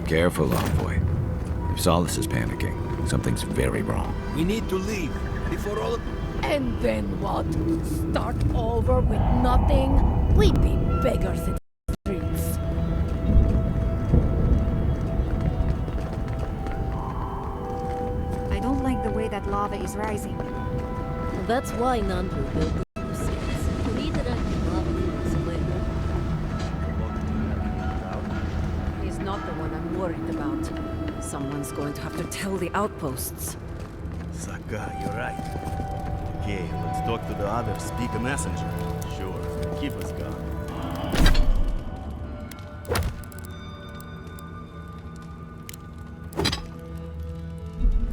Careful, Envoy. If Solace is panicking, something's very wrong. We need to leave before all of... And then what? Start over with nothing? We'd be beggars in the streets. I don't like the way that lava is rising. That's why Nandru built the sluices to redirect the lava flows away. He's not the one I'm worried about. Someone's going to have to tell the outposts. Saka, you're right. Okay, let's talk to the others. Speak a messenger. Sure, keep us going.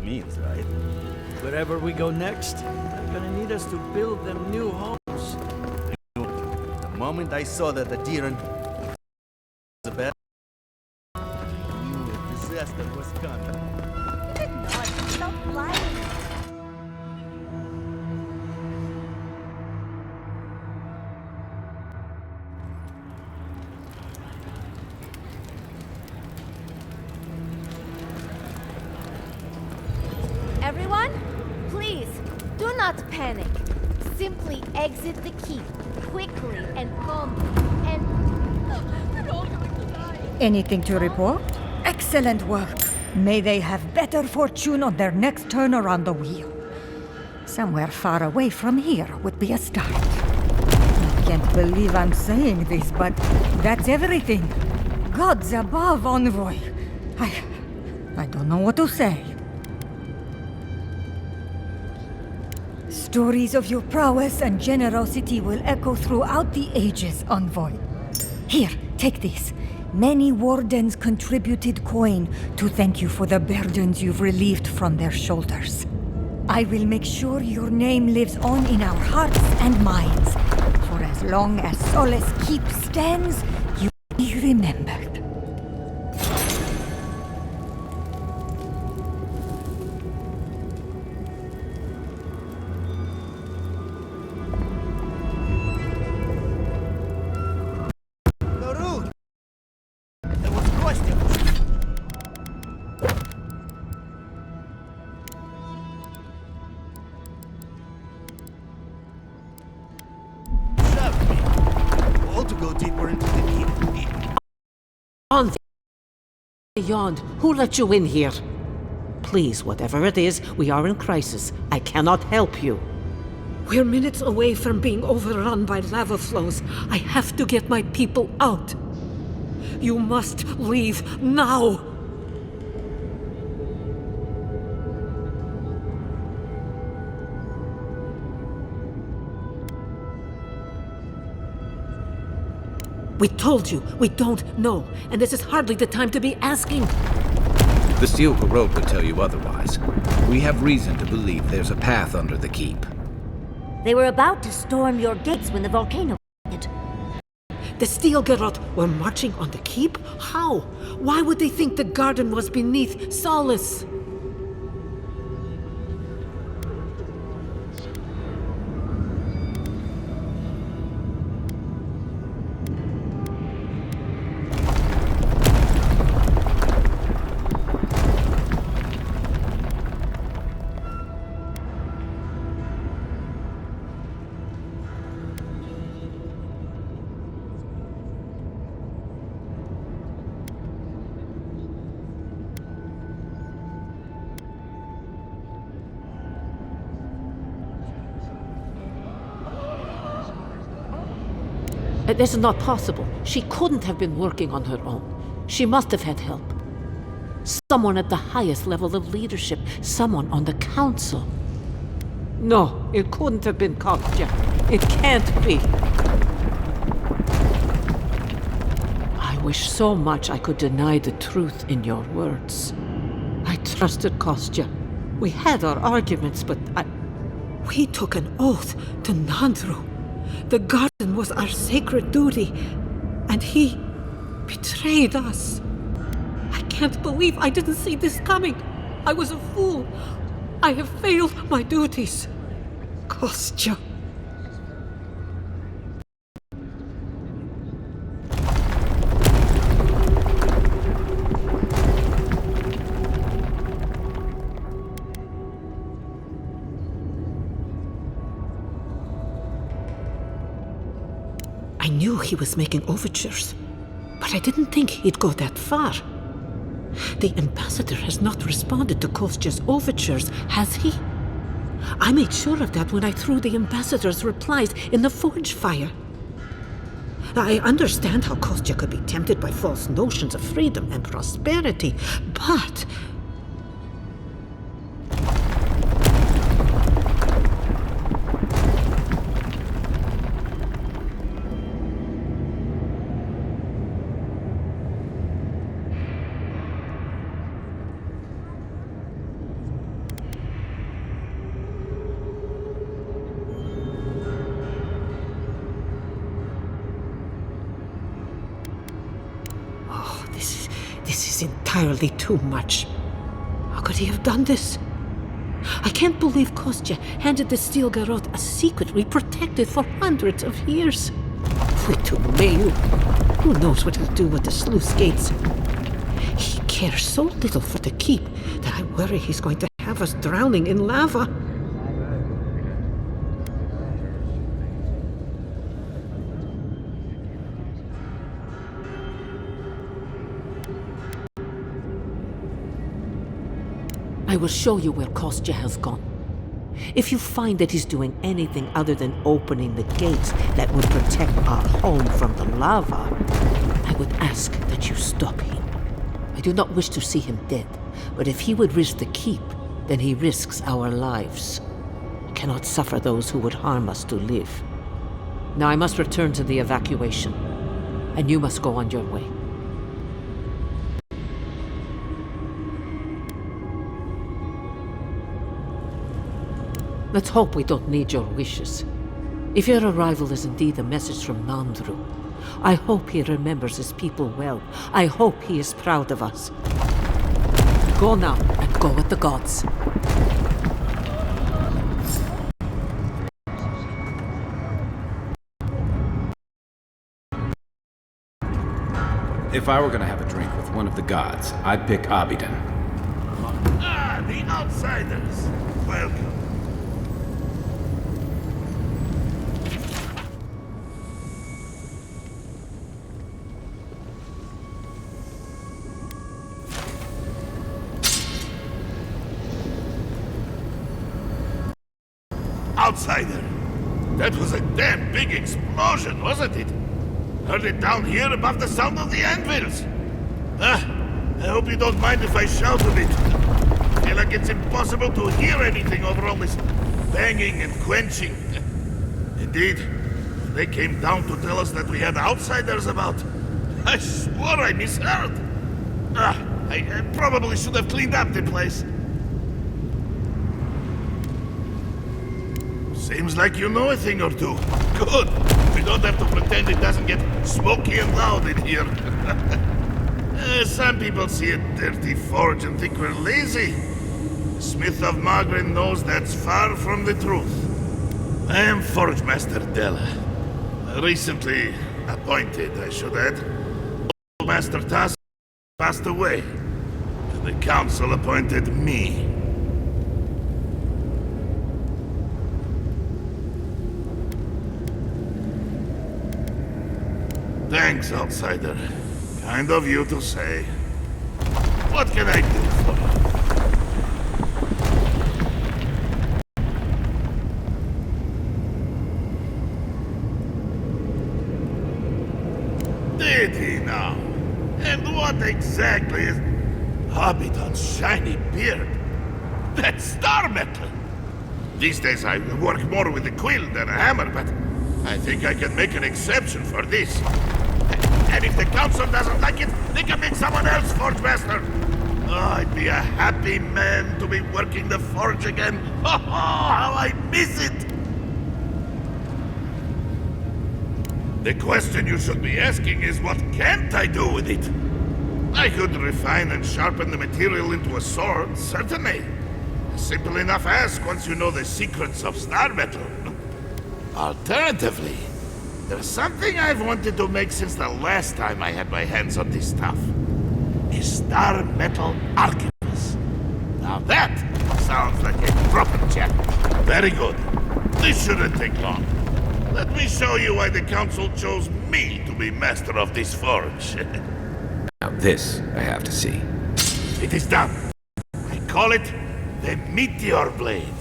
Means, right? Wherever we go next, they're gonna need us to build them new homes. The moment I saw that the Diran was a bad, I knew a disaster was coming. You did not. Stop lying. Everyone, please, do not panic. Simply exit the keep, quickly and calmly, and... We're all going to die. Anything to report? Excellent work. May they have better fortune on their next turn around the wheel. Somewhere far away from here would be a start. I can't believe I'm saying this, but that's everything. Gods above, Envoy. I don't know what to say. Stories of your prowess and generosity will echo throughout the ages, Envoy. Here, take this. Many wardens contributed coin to thank you for the burdens you've relieved from their shoulders. I will make sure your name lives on in our hearts and minds. For as long as Solace Keep stands, you will be remembered. To go deeper into the keep. On beyond, who let you in here? Please, whatever it is, we are in crisis. I cannot help you. We're minutes away from being overrun by lava flows. I have to get my people out. You must leave now! We told you, we don't know, and this is hardly the time to be asking. The Steel Road would tell you otherwise. We have reason to believe there's a path under the keep. They were about to storm your gates when the volcano hit. The Steel Garrote were marching on the keep? How? Why would they think the garden was beneath Solace? This is not possible. She couldn't have been working on her own. She must have had help. Someone at the highest level of leadership. Someone on the council. No, it couldn't have been Kostya. It can't be. I wish so much I could deny the truth in your words. I trusted Kostya. We had our arguments, but We took an oath to Nandru. The garden was our sacred duty, and he betrayed us. I can't believe I didn't see this coming. I was a fool. I have failed my duties. Kostya. I knew he was making overtures, but I didn't think he'd go that far. The ambassador has not responded to Kostya's overtures, has he? I made sure of that when I threw the ambassador's replies in the forge fire. I understand how Kostya could be tempted by false notions of freedom and prosperity, but... This is entirely too much. How could he have done this? I can't believe Kostya handed the Steel Garrote a secret we protected for hundreds of years. We took Mayu. Who knows what he'll do with the sluice gates? He cares so little for the keep that I worry he's going to have us drowning in lava. I will show you where Kostya has gone. If you find that he's doing anything other than opening the gates that would protect our home from the lava, I would ask that you stop him. I do not wish to see him dead, but if he would risk the keep, then he risks our lives. I cannot suffer those who would harm us to live. Now I must return to the evacuation, and you must go on your way. Let's hope we don't need your wishes. If your arrival is indeed a message from Nandru, I hope he remembers his people well. I hope he is proud of us. Go now, and go with the gods. If I were gonna have a drink with one of the gods, I'd pick Abidin. Ah, the outsiders! Welcome. Outsider! That was a damn big explosion, wasn't it? Heard it down here above the sound of the anvils. I hope you don't mind if I shout a bit. I feel like it's impossible to hear anything over all this banging and quenching. Indeed, when they came down to tell us that we had outsiders about, I swore I misheard. I probably should have cleaned up the place. Seems like you know a thing or two. Good. We don't have to pretend it doesn't get smoky and loud in here. Some people see a dirty forge and think we're lazy. Smith of Magrin knows that's far from the truth. I am Forge Master Della. Recently appointed, I should add. Master Tas passed away, and the council appointed me. Thanks, outsider. Kind of you to say. What can I do for you? Did he now? And what exactly is Abidon's shiny beard? That's star metal! These days I work more with a quill than a hammer, but I think I can make an exception for this. And if the council doesn't like it, they can make someone else Forge Master. Oh, I'd be a happy man to be working the forge again. Oh, how I miss it! The question you should be asking is, what can't I do with it? I could refine and sharpen the material into a sword, certainly. A simple enough ask once you know the secrets of star metal. Alternatively, there's something I've wanted to make since the last time I had my hands on this stuff. A star metal arquebus. Now that sounds like a proper challenge. Very good. This shouldn't take long. Let me show you why the Council chose me to be master of this forge. Now this, I have to see. It is done. I call it the Meteor Blade.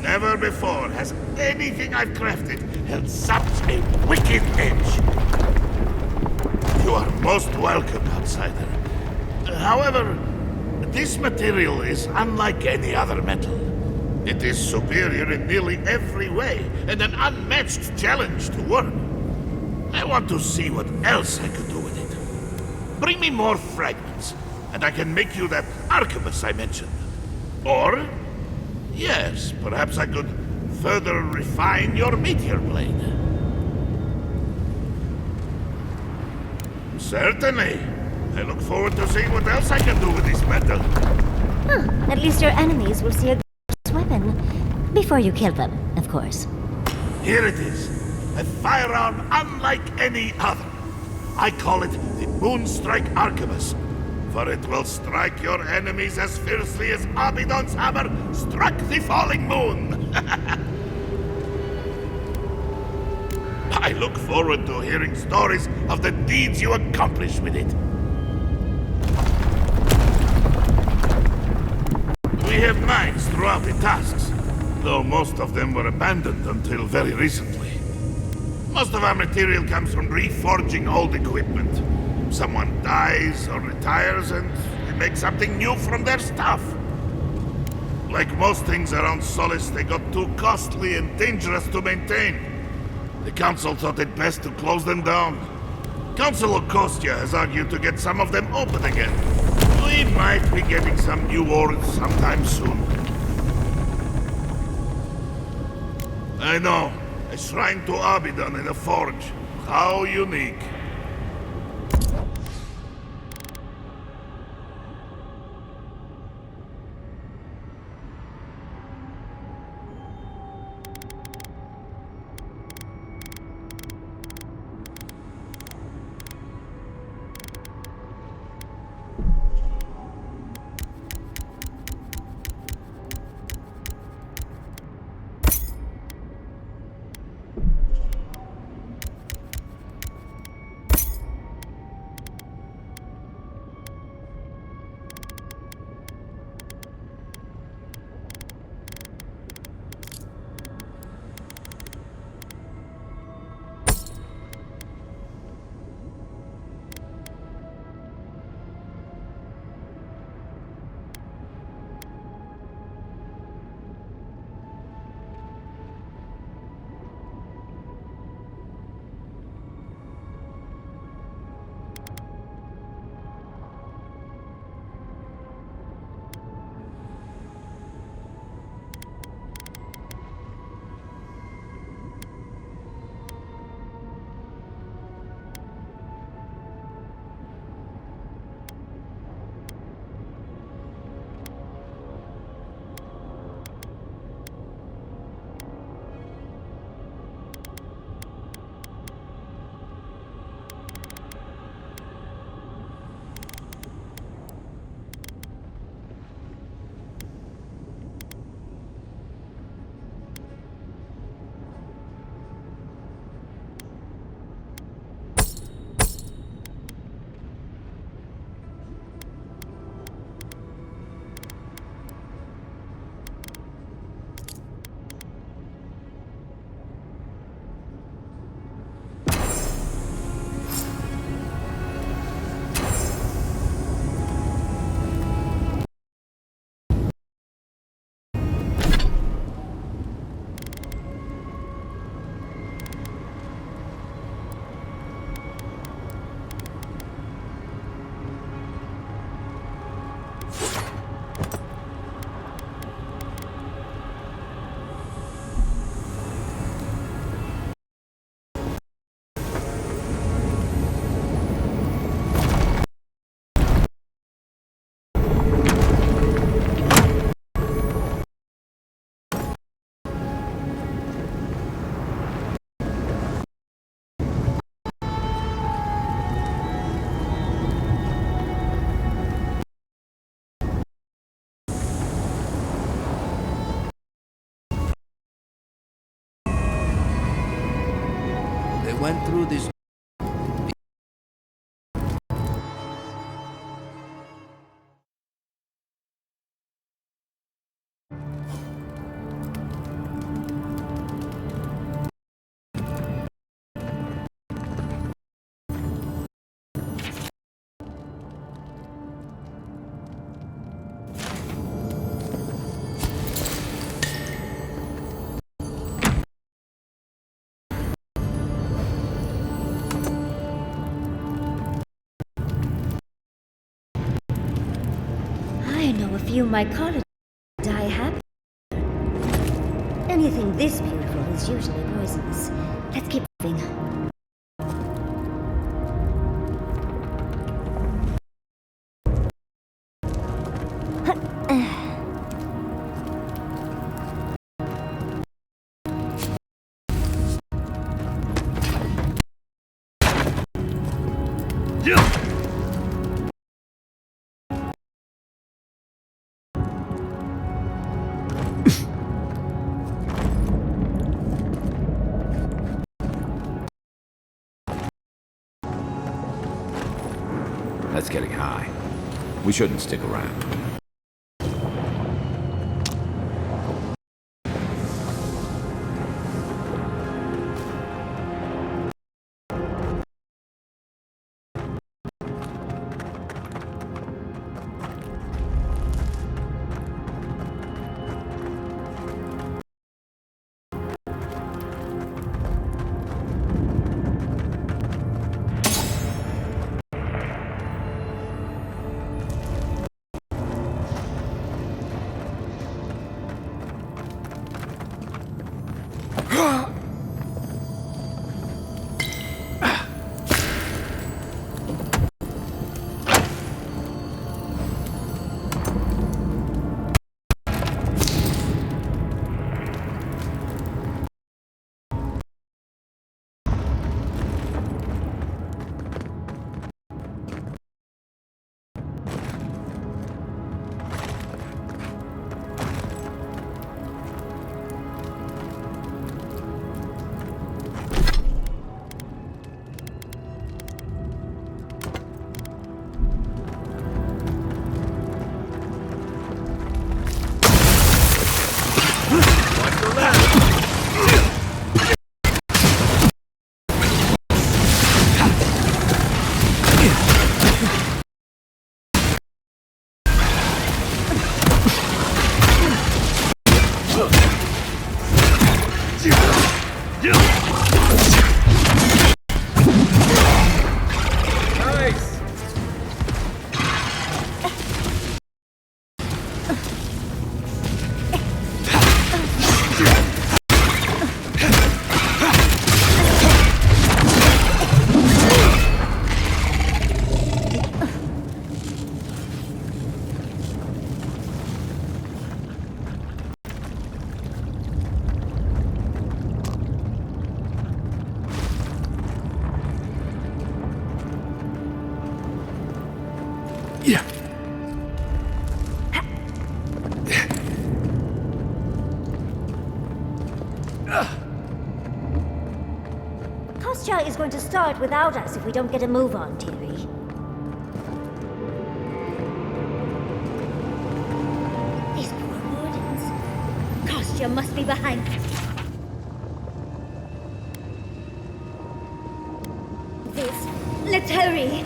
Never before has anything I've crafted held such a wicked edge. You are most welcome, outsider. However, this material is unlike any other metal. It is superior in nearly every way, and an unmatched challenge to work. I want to see what else I could do with it. Bring me more fragments, and I can make you that arquebus I mentioned. Or, yes, perhaps I could further refine your meteor blade. Certainly. I look forward to seeing what else I can do with this metal. At least your enemies will see a weapon. Before you kill them, of course. Here it is. A firearm unlike any other. I call it the Moonstrike Arquebus, for it will strike your enemies as fiercely as Abidon's hammer struck the falling moon. I look forward to hearing stories of the deeds you accomplish with it. We have mines throughout the tasks, though most of them were abandoned until very recently. Most of our material comes from reforging old equipment. Someone dies or retires and we make something new from their stuff. Like most things around Solace, they got too costly and dangerous to maintain. The Council thought it best to close them down. Council Okostia has argued to get some of them open again. We might be getting some new ores sometime soon. I know. A shrine to Abidon in a forge. How unique. They went through this. I know a few mycologists die happy. Anything this beautiful is usually poisonous. Let's keep moving. That's getting high. We shouldn't stick around. Kostya is going to start without us if we don't get a move on, dearie. These poor wardens. Kostya must be behind them. Let's hurry!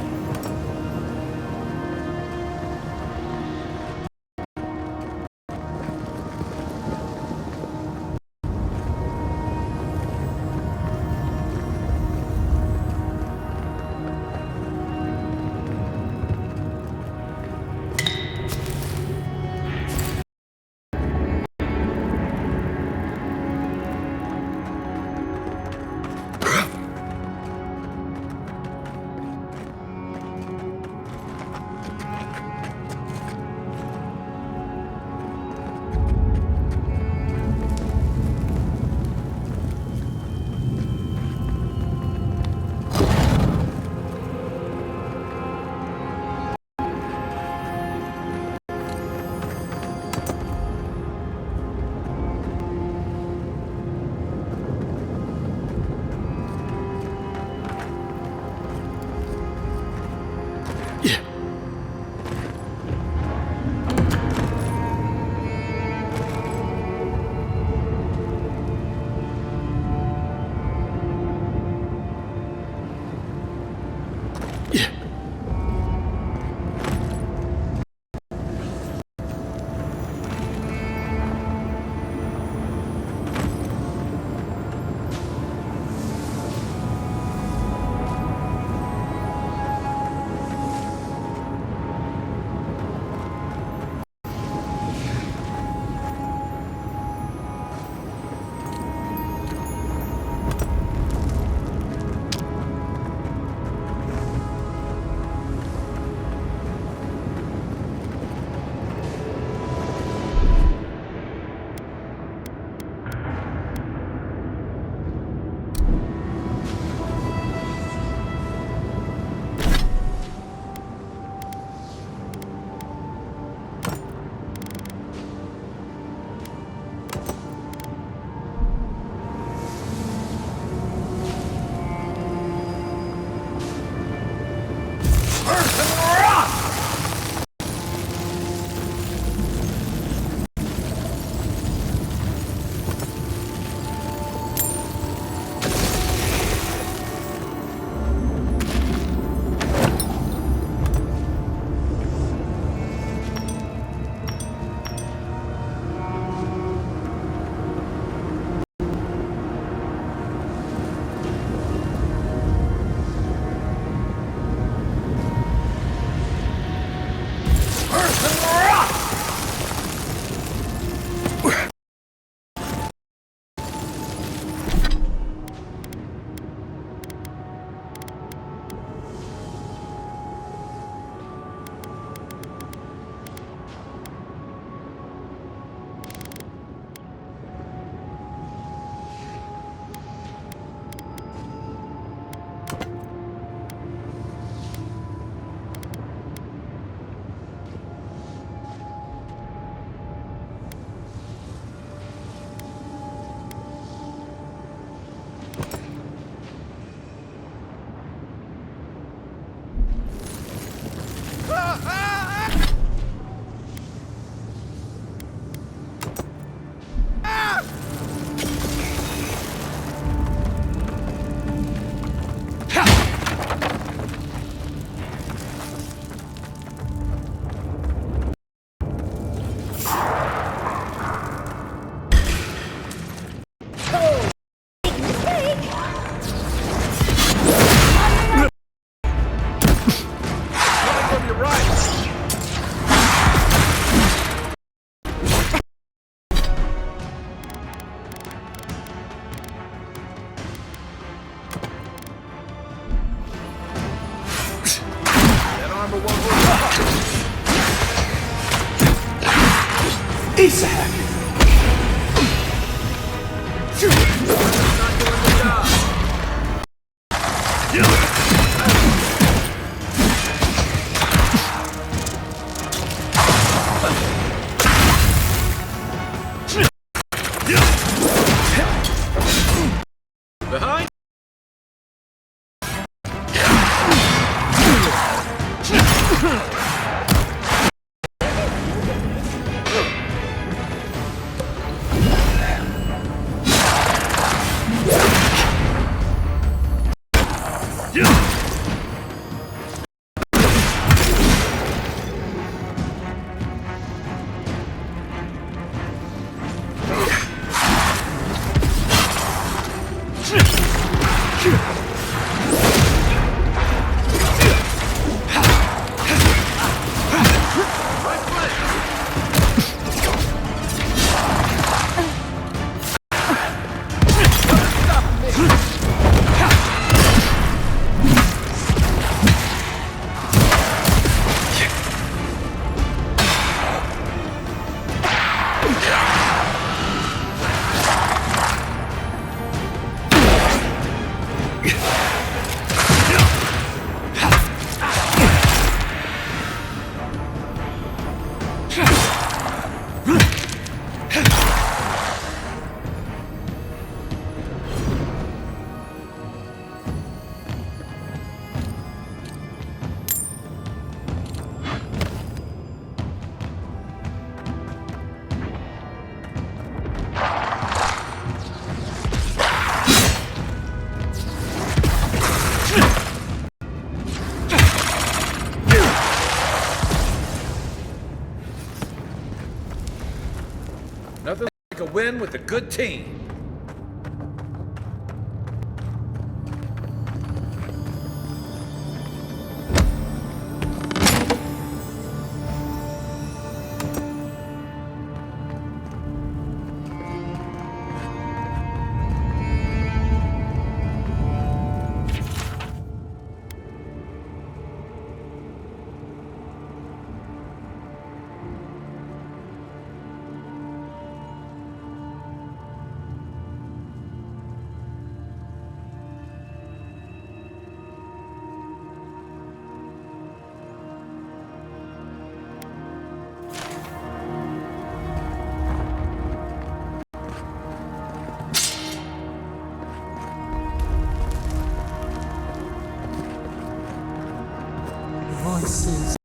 win with a good team. Voices.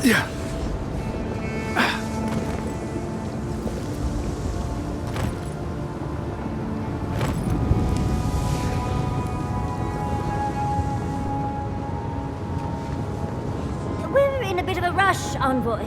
Yeah. We're in a bit of a rush, Envoy.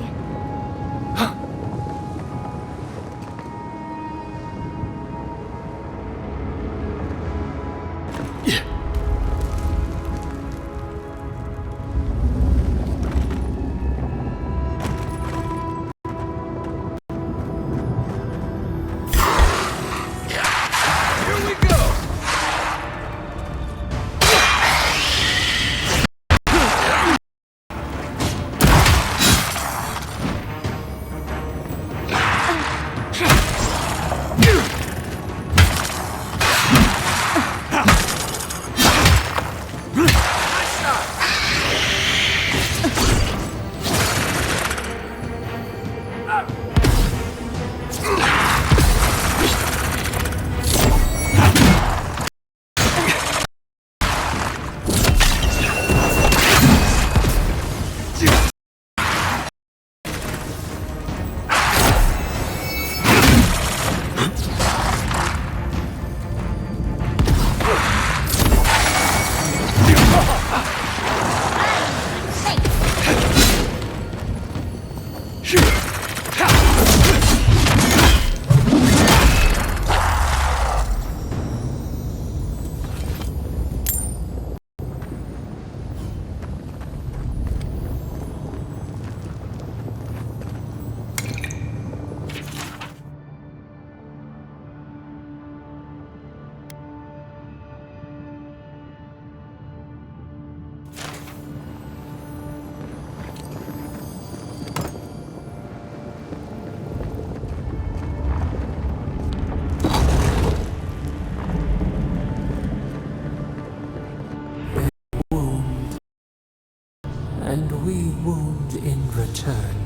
And we wound in return.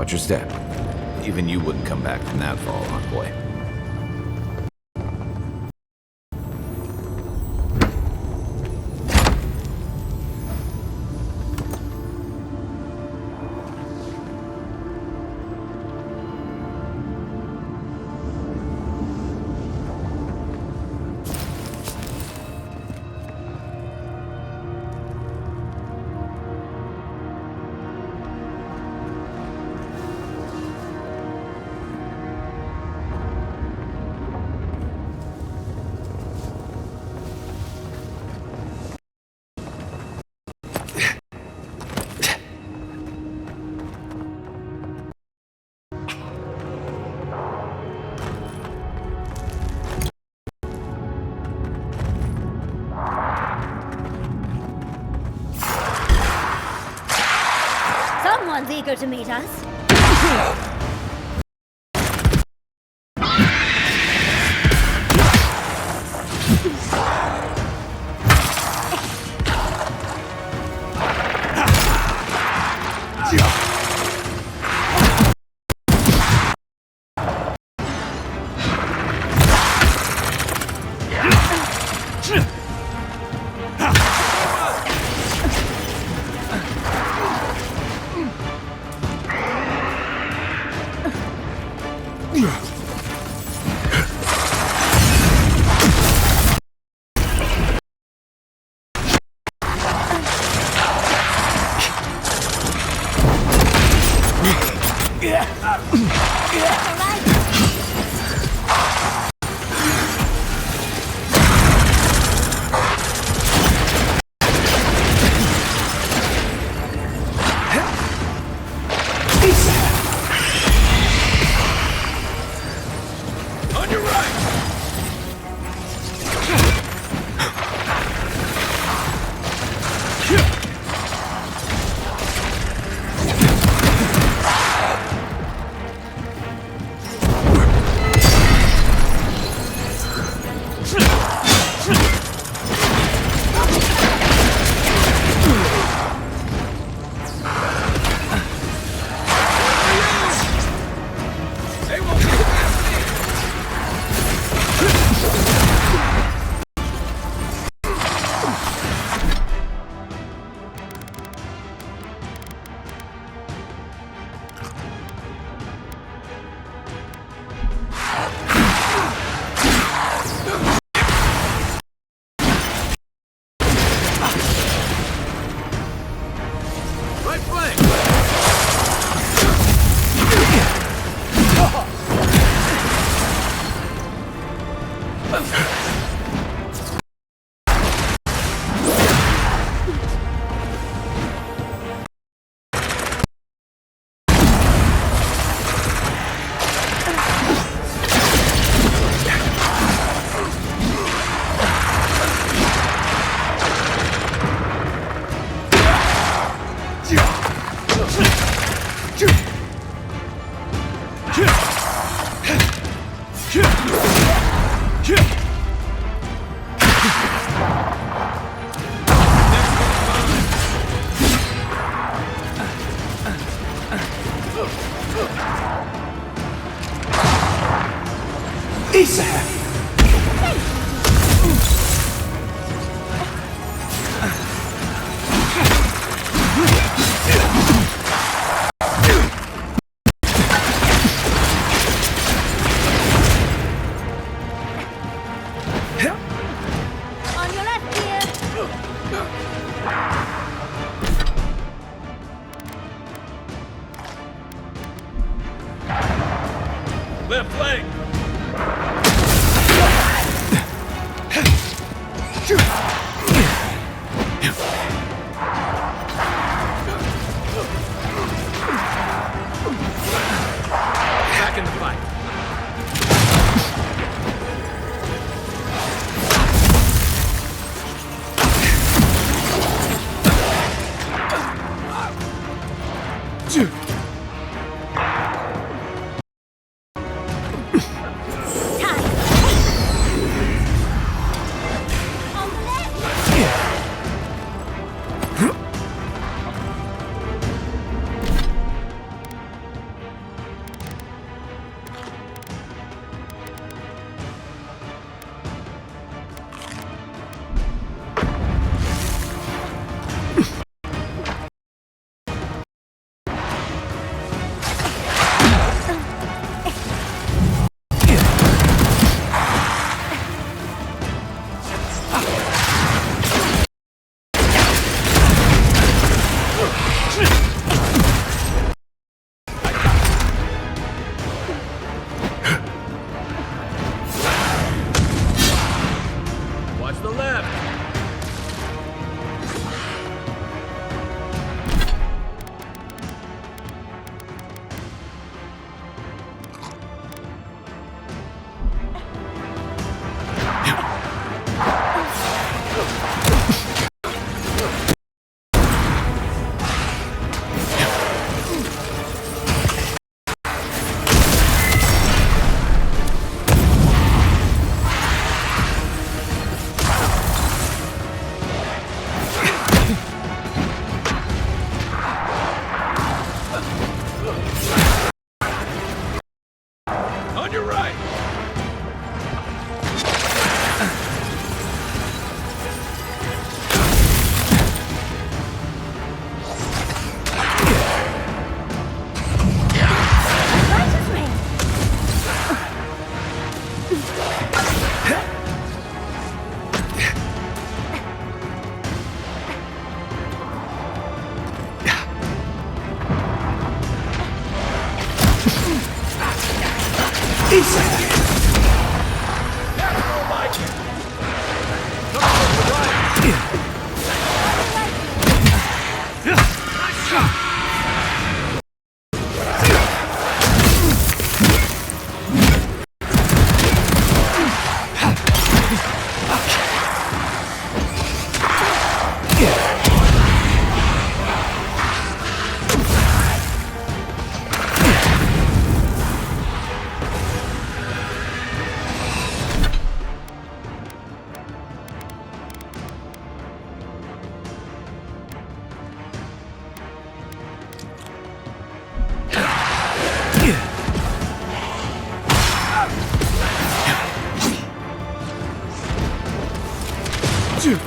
Watch your step. Even you wouldn't come back from that fall, boy. Someone's eager to meet us. Left leg! Good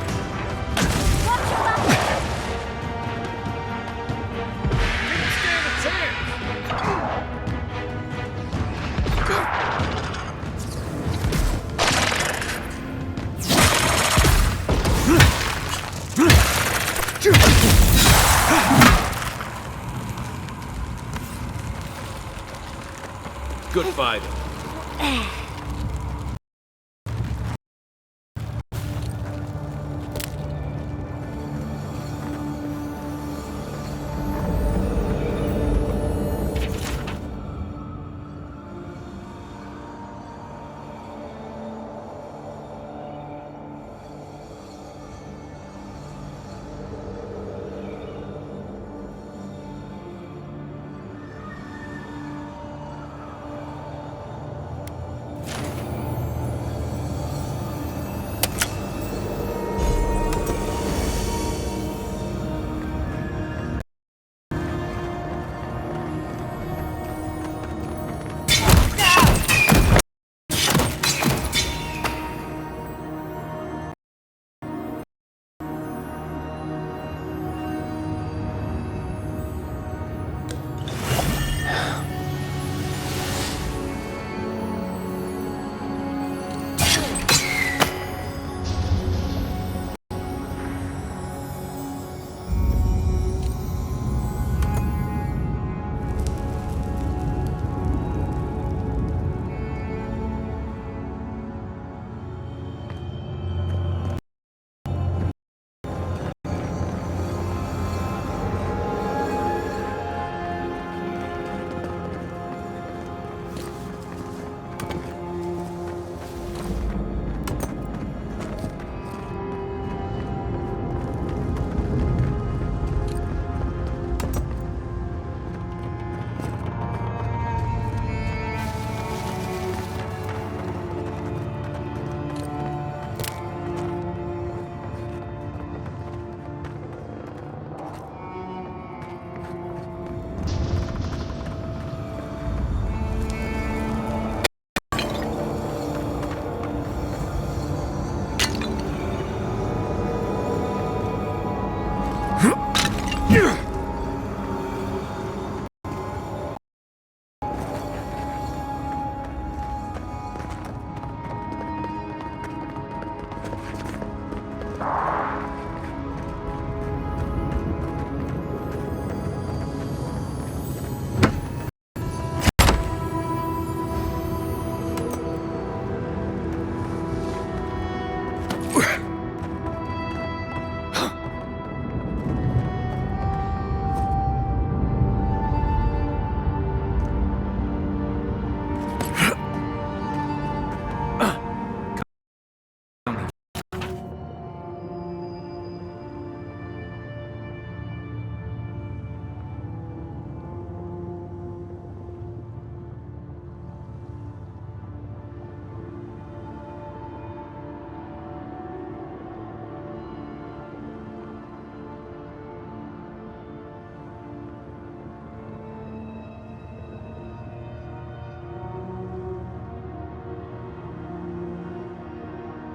fighting.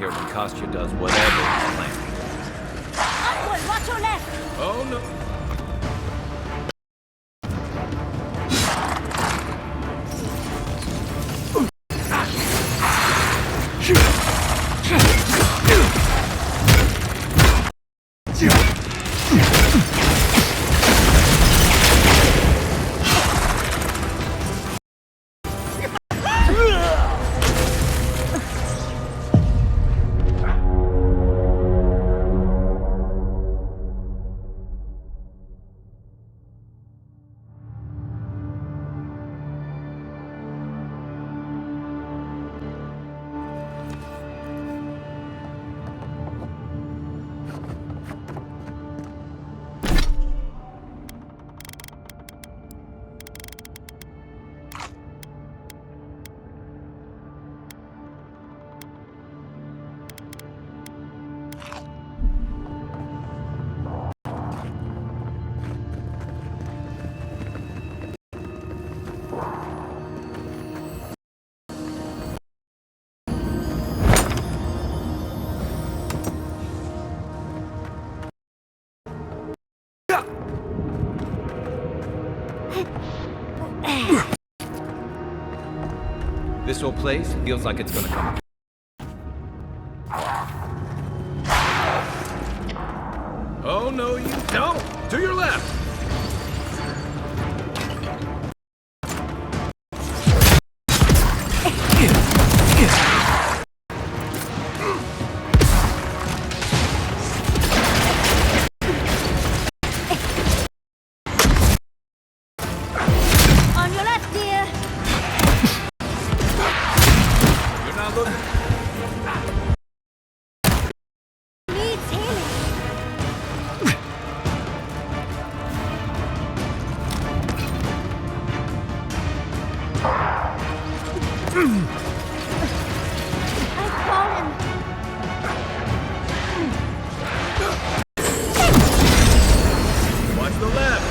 Here when Kostya does whatever he's planning. Uncle, watch your left! Oh no. This old place feels like it's gonna come. Oh, no, you don't! To your left! On your left, dear. You're not looking. Needs healing. I've fallen. Watch the left!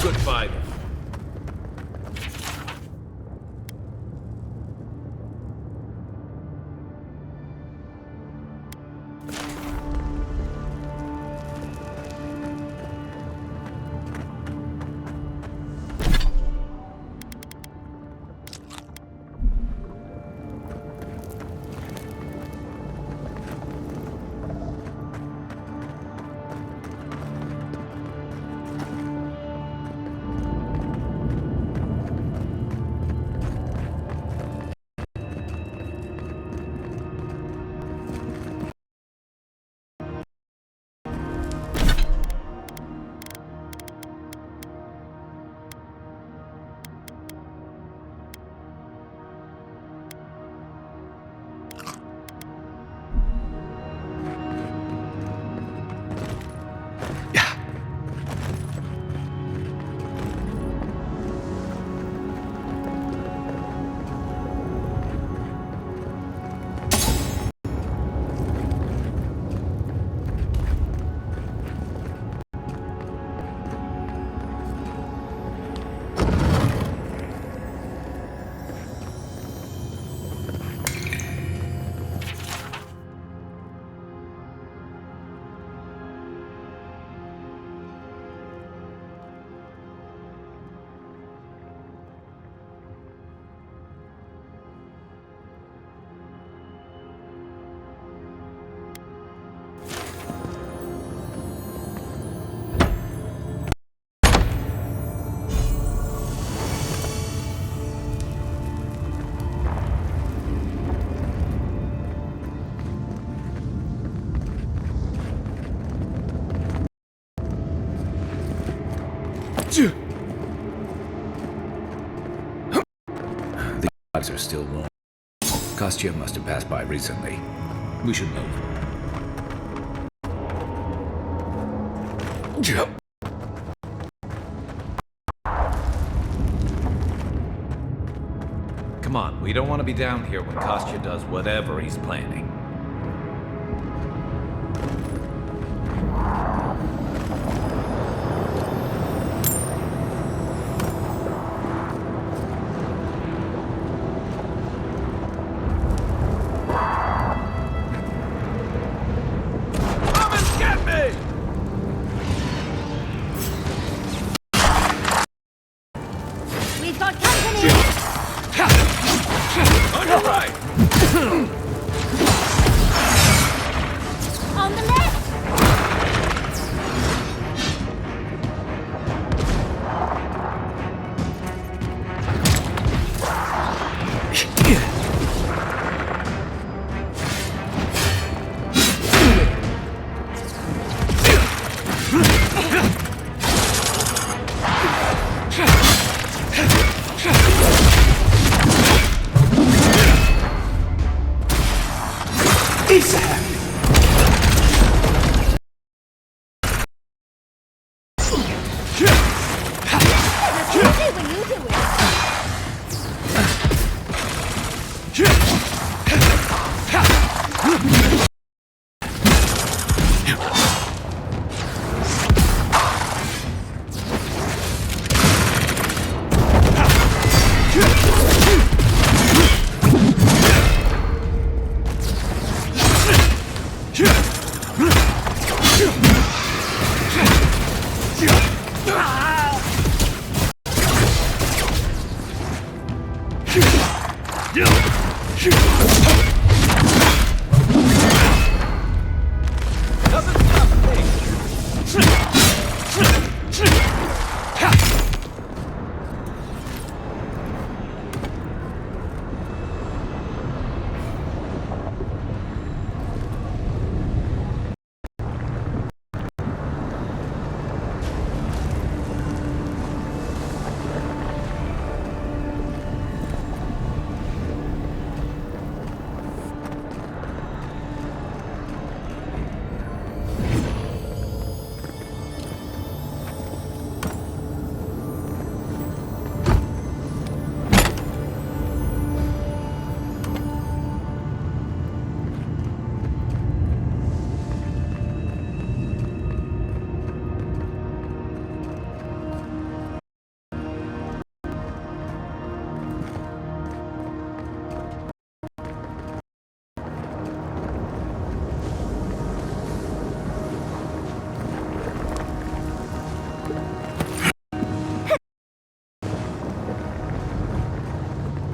Good fight. The odds are still low. Kostya must have passed by recently. We should move. Come on, we don't want to be down here when Kostya does whatever he's planning. We've got company. On your right! On the left.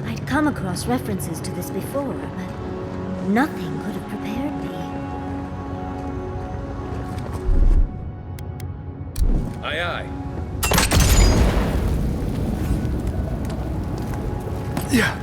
I'd come across references to this before, but nothing could have prepared me. Aye, aye. Yeah.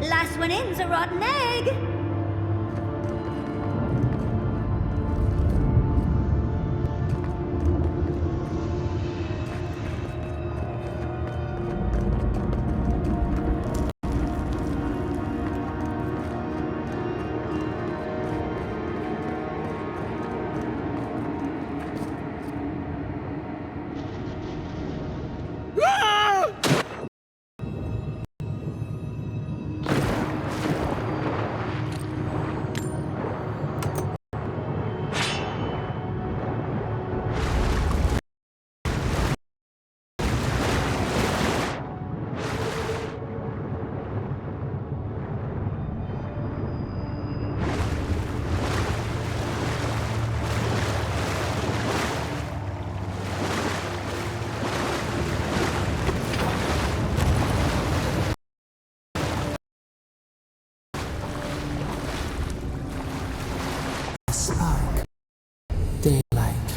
Last one in's a rotten egg! Spark. Daylight.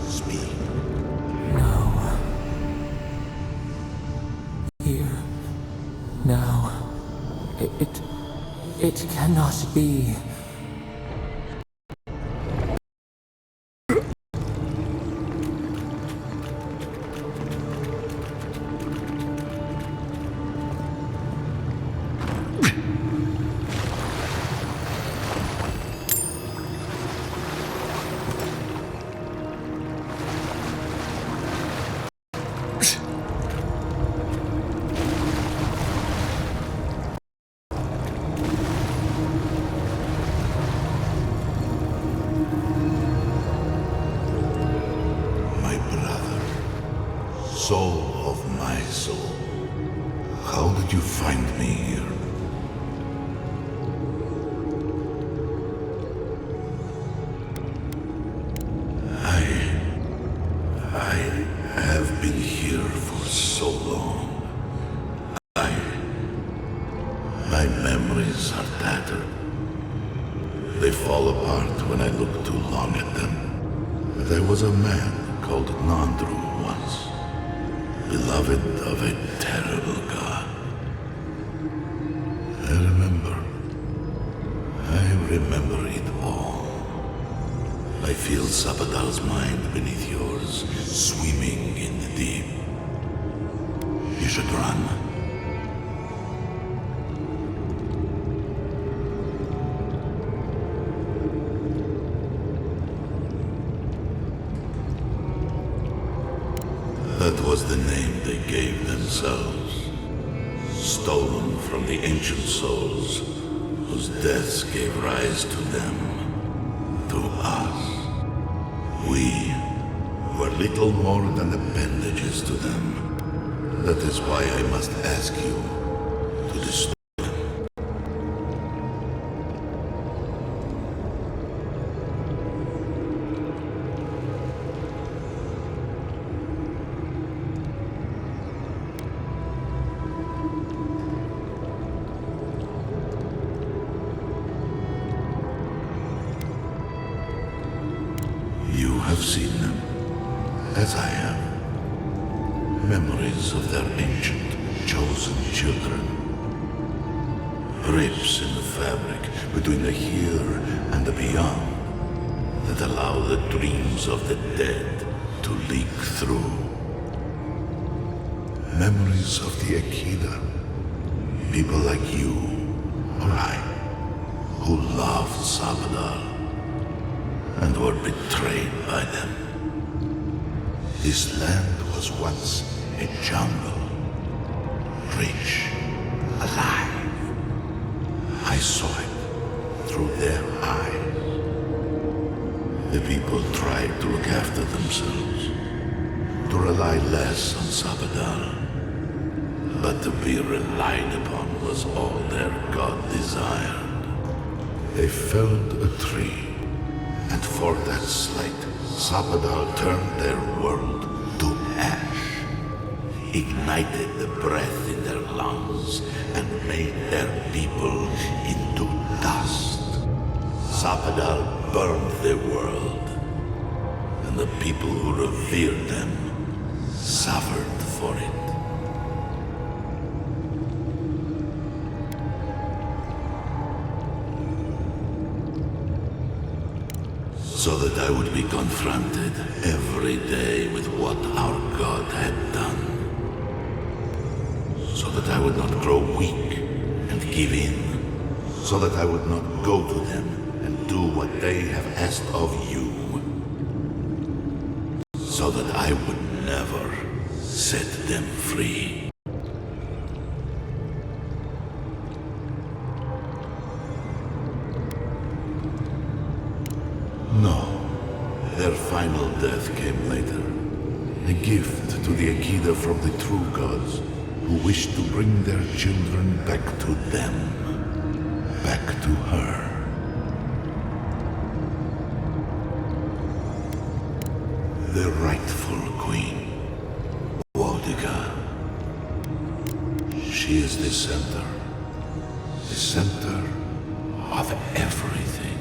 Speak. No. Here. Now. It cannot be. memories are tattered. They fall apart when I look too long at them. There was a man called Nandru once, beloved of a terrible god. I remember it all. I feel Sabadal's mind beneath yours, swimming in the deep. You should run. That was the name they gave themselves, stolen from the ancient souls whose deaths gave rise to them, to us. We were little more than appendages to them. That is why I must ask you to destroy them. You have seen them, as I have. Memories of their ancient, chosen children. Rips in the fabric between the here and the beyond that allow the dreams of the dead to leak through. Memories of the Akida. People like you, or I, who loved Sabadal and were betrayed by them. This land was once a jungle, rich, alive. I saw it through their eyes. The people tried to look after themselves, to rely less on Sabadal. But to be relied upon was all their god desired. They felled a tree, and for that slight, Sabadal turned their world to ash, ignited the breath in their lungs, and made their people into dust. Sabadal burned the world, and the people who revered them suffered for it. So that I would be confronted every day with what our God had done. So that I would not grow weak and give in. So that I would not go to them and do what they have asked of you. So that I would never set them free. No. Their final death came later. A gift to the Akida from the true gods, who wished to bring their children back to them. Back to her. The rightful queen, Wodiga. She is the center of everything.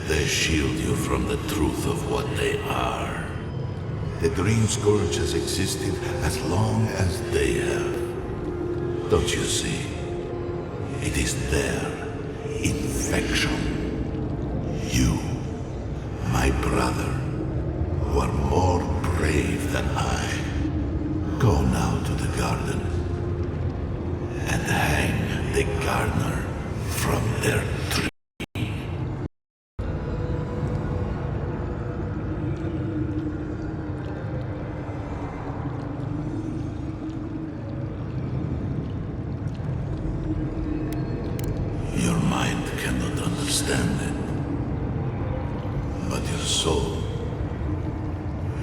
They shield you from the truth of what they are. The Dream Scourge has existed as long as they have. Don't you see? It is their infection. You, my brother, who are more brave than I. Go now to the garden and hang the gardener from their tree. Your mind cannot understand it, but your soul,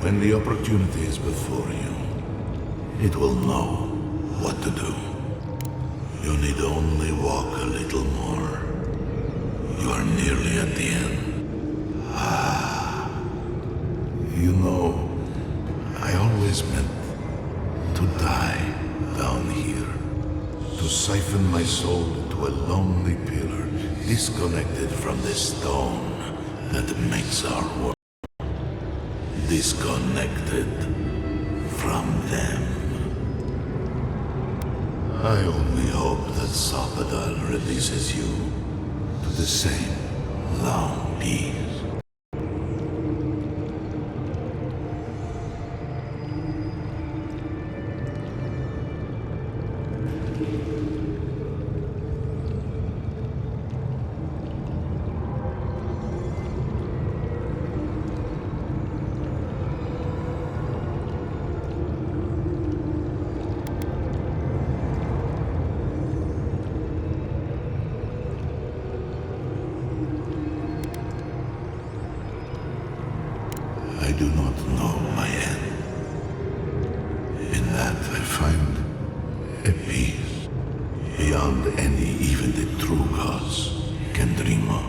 when the opportunity is before you, it will know what to do. You need only walk a little more. You are nearly at the end. You know, I always meant to die down here. To siphon my soul into a lonely pillar, disconnected from the stone that makes our world. Disconnected from them. I only hope that Sapadal releases you to the same long peace. I do not know my end. In that I find a peace beyond any even the true gods can dream of.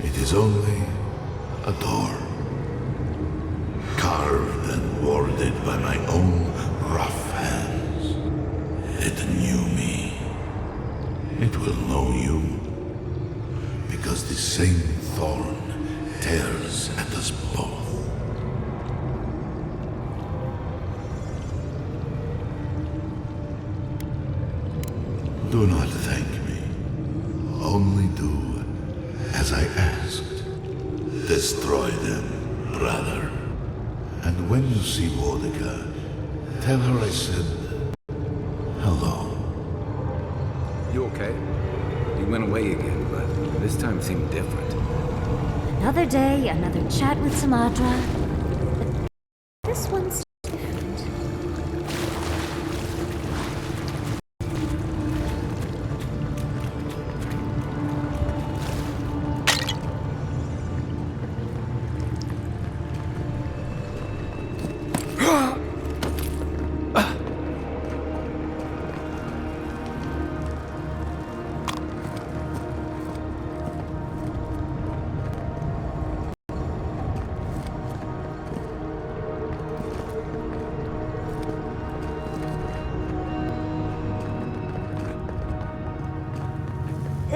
It is only a door, carved and warded by my own rough hands. It knew me. It will know you, because the same thorn tears at us both. Do not thank me. Only do as I asked. Destroy them, brother. And when you see Boudica, tell her I said hello. You okay? You went away again, but this time seemed different. Another day, another chat with Samadra. But this one's different.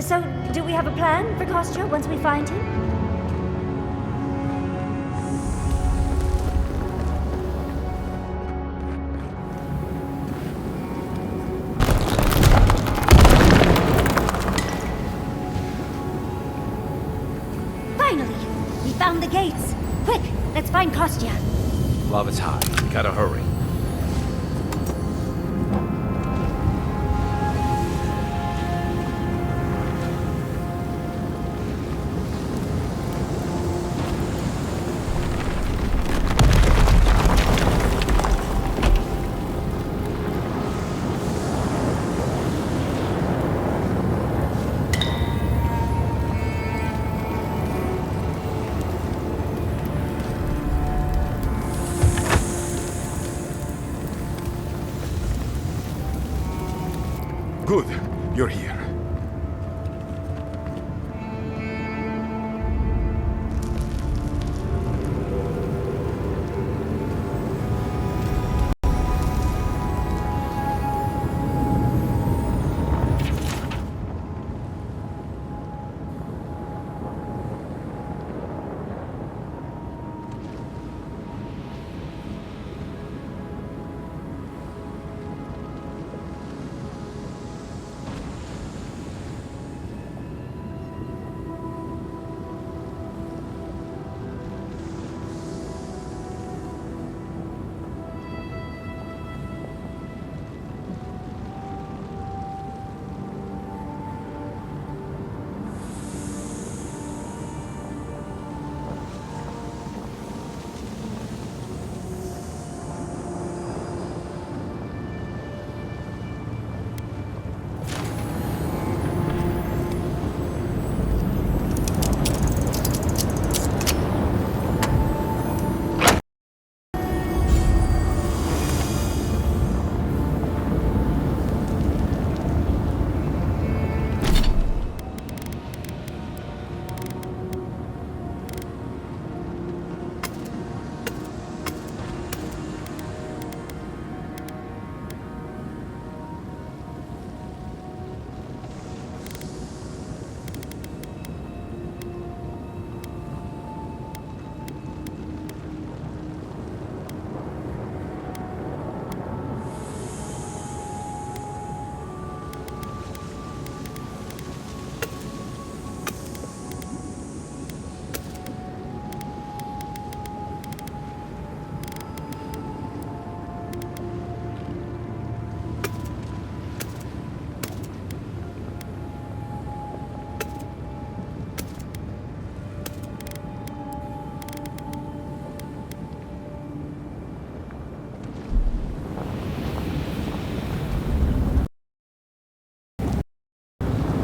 So, do we have a plan for Kostya once we find him? Finally! We found the gates! Quick, let's find Kostya! Lava's high. Gotta hurry. Good. You're here.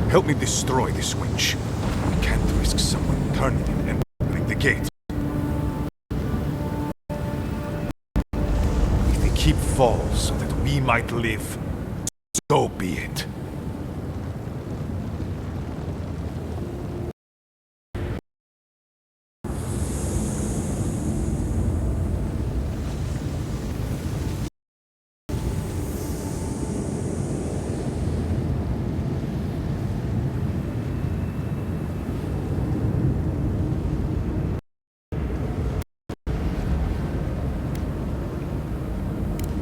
Help me destroy this winch. We can't risk someone turning it and opening the gate. If the keep falls so that we might live, so be it.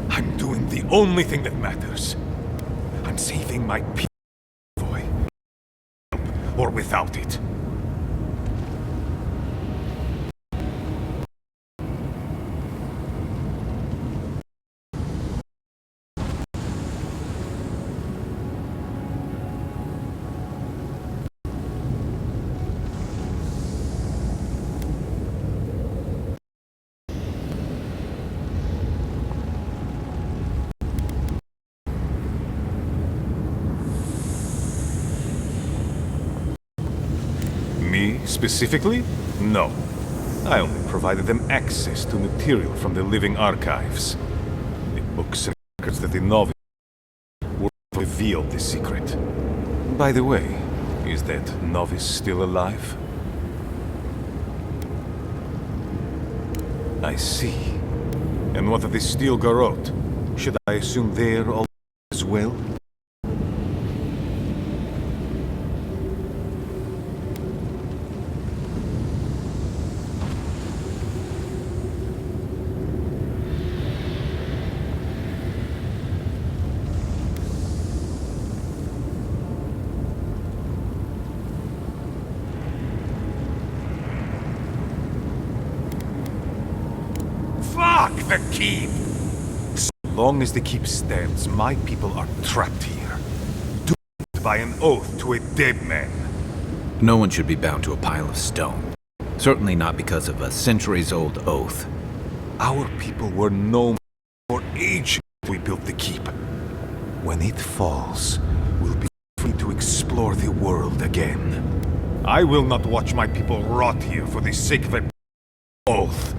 I'm doing the only thing that matters. I'm saving my people, boy. Or without it. Me, specifically? No. I only provided them access to material from the living archives. The books and records that the novice were revealed the secret. By the way, is that novice still alive? I see. And what of the steel garrote? Should I assume they're all as well? Fuck the keep! So long as the keep stands, my people are trapped here. Doomed by an oath to a dead man. No one should be bound to a pile of stone. Certainly not because of a centuries-old oath. Our people were known for ages we built the keep. When it falls, we'll be free to explore the world again. I will not watch my people rot here for the sake of an oath.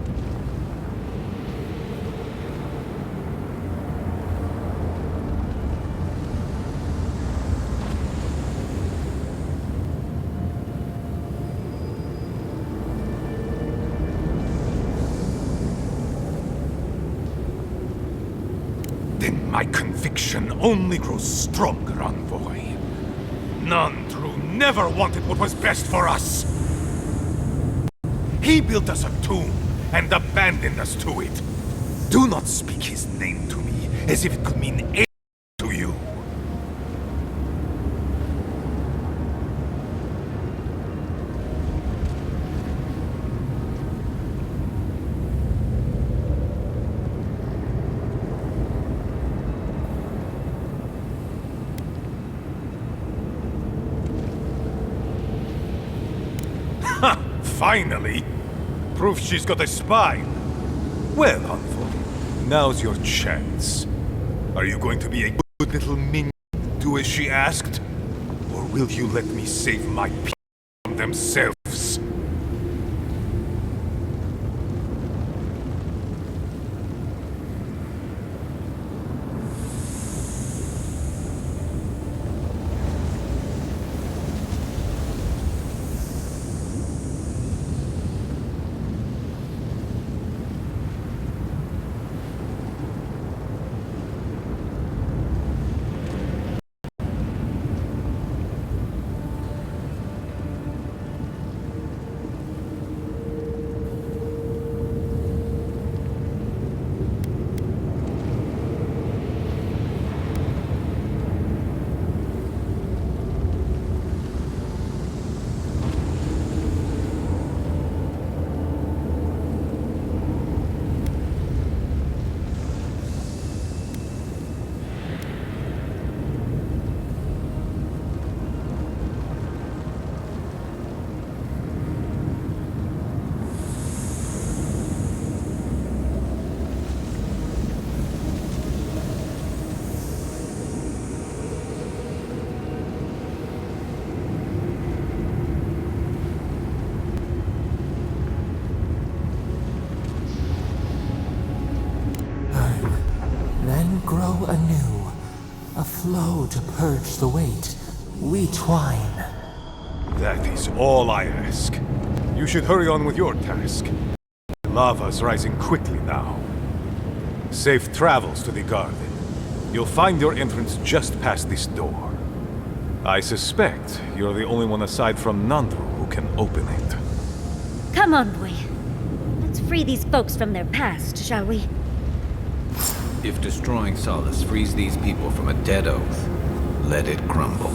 Then my conviction only grows stronger, Envoy. Nandru never wanted what was best for us. He built us a tomb and abandoned us to it. Do not speak his name to me as if it could mean anything to you. Ha! Finally! Proof she's got a spine. Well, Envoy, now's your chance. Are you going to be a good little minion, do as she asked? Or will you let me save my people from themselves? grow anew, a flow to purge the weight. We twine. That is all I ask. You should hurry on with your task. Lava's rising quickly now. Safe travels to the garden. You'll find your entrance just past this door. I suspect you're the only one aside from Nandru who can open it. Come on, boy. Let's free these folks from their past, shall we? If destroying Solace frees these people from a dead oath, let it crumble.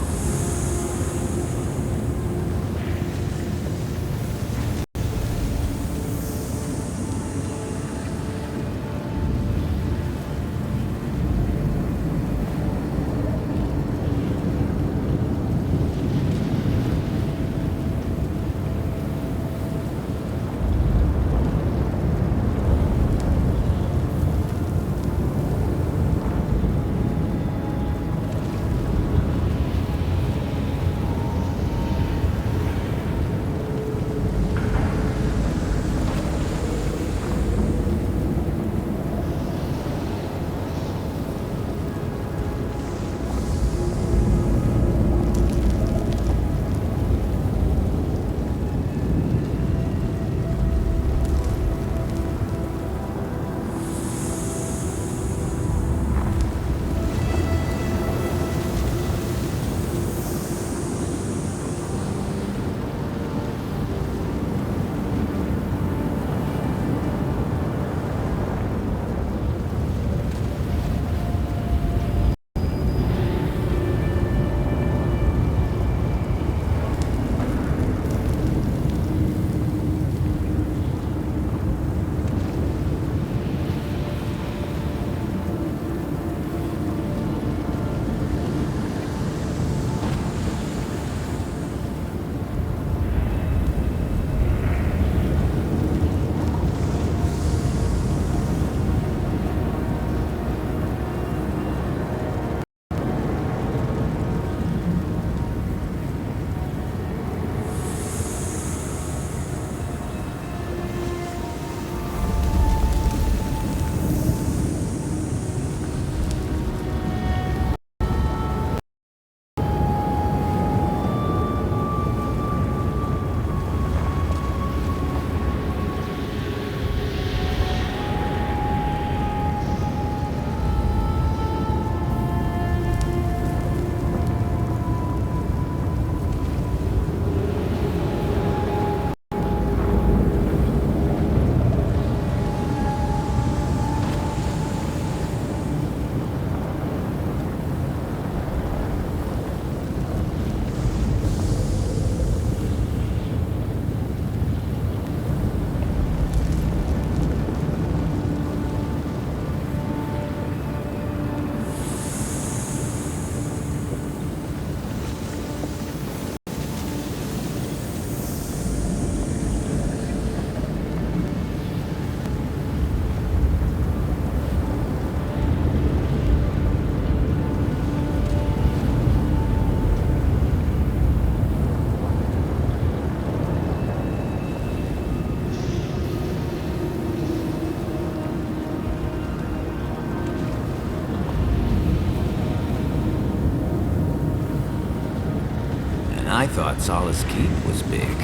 I thought Solace Keep was big.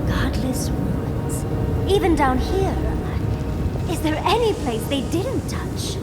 Godless ruins. Even down here. Is there any place they didn't touch?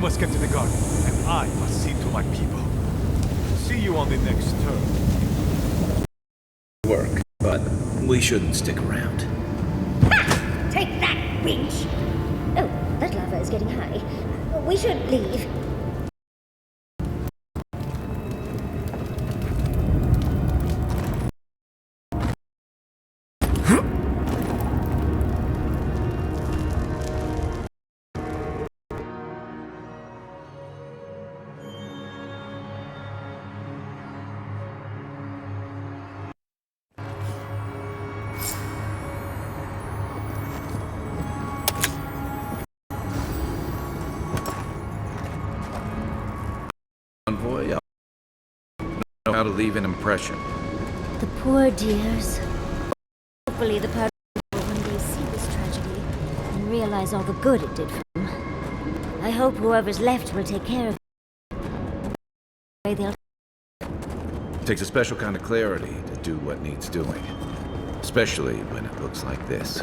must get to the garden, and I must see to my people. See you on the next turn. Work, but we shouldn't stick around. Take that, winch! Oh, that lava is getting high. We should leave. Envoy, I know how to leave an impression. The poor dears. Hopefully the power will one day see this tragedy and realize all the good it did for them. I hope whoever's left will take care of them. They'll It takes a special kind of clarity to do what needs doing. Especially when it looks like this.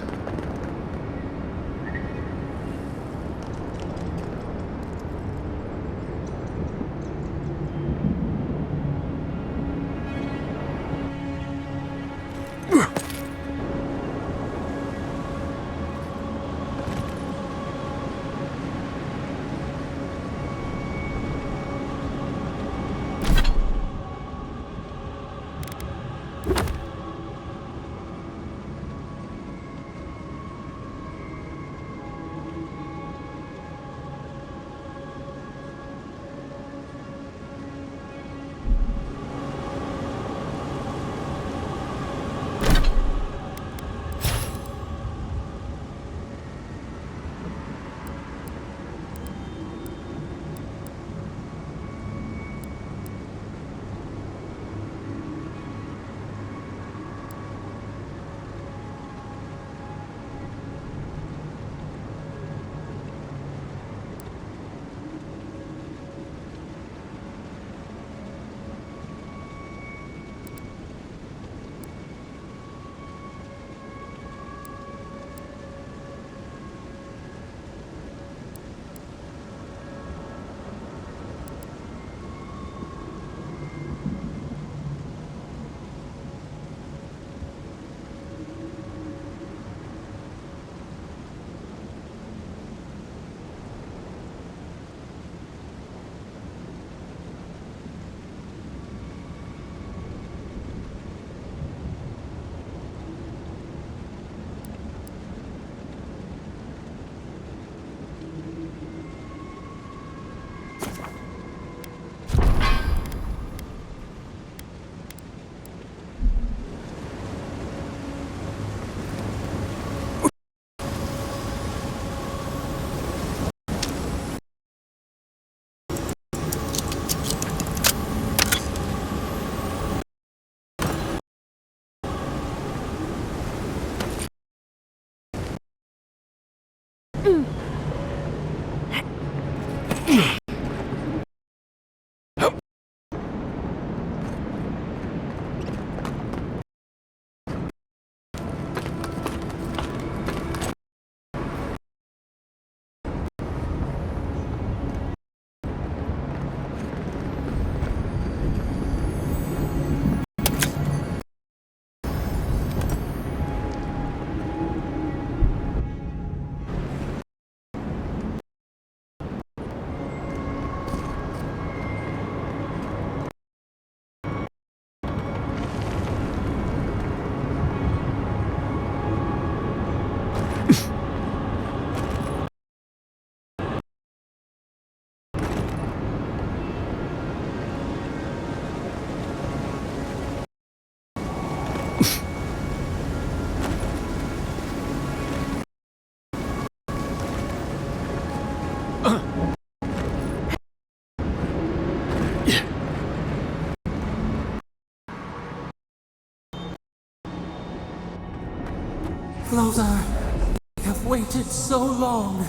Lothar, I have waited so long.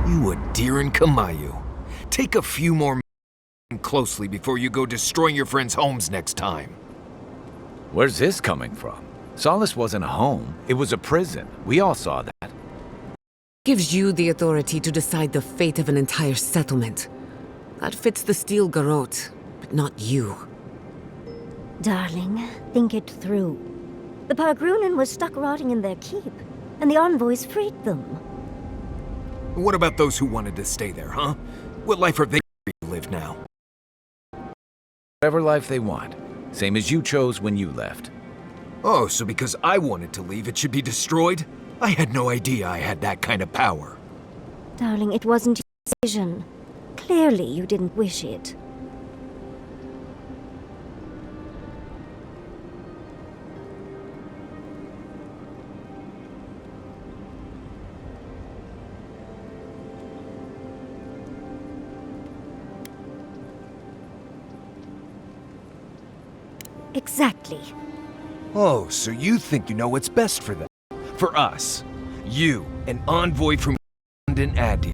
You Adiran Kamayu. Take a few more closely before you go destroying your friends' homes next time. Where's this coming from? Solace wasn't a home, it was a prison. We all saw that. Gives you the authority to decide the fate of an entire settlement. That fits the Steel Garrote, but not you. Darling, think it through. The Pargrunen was stuck rotting in their keep, and the envoys freed them. What about those who wanted to stay there, huh? What life are they going to live now? Whatever life they want. Same as you chose when you left. Oh, so because I wanted to leave, it should be destroyed? I had no idea I had that kind of power. Darling, it wasn't your decision. Clearly you didn't wish it. Exactly. Oh, so you think you know what's best for them? For us. You, an envoy from and Adir.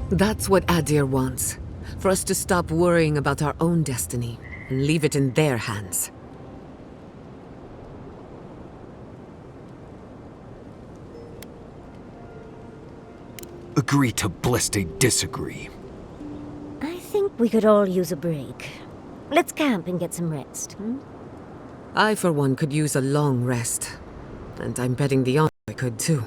That's what Adir wants. For us to stop worrying about our own destiny and leave it in their hands. Agree to bliste disagree. I think we could all use a break. Let's camp and get some rest, I, for one, could use a long rest. And I'm betting the envoy could too.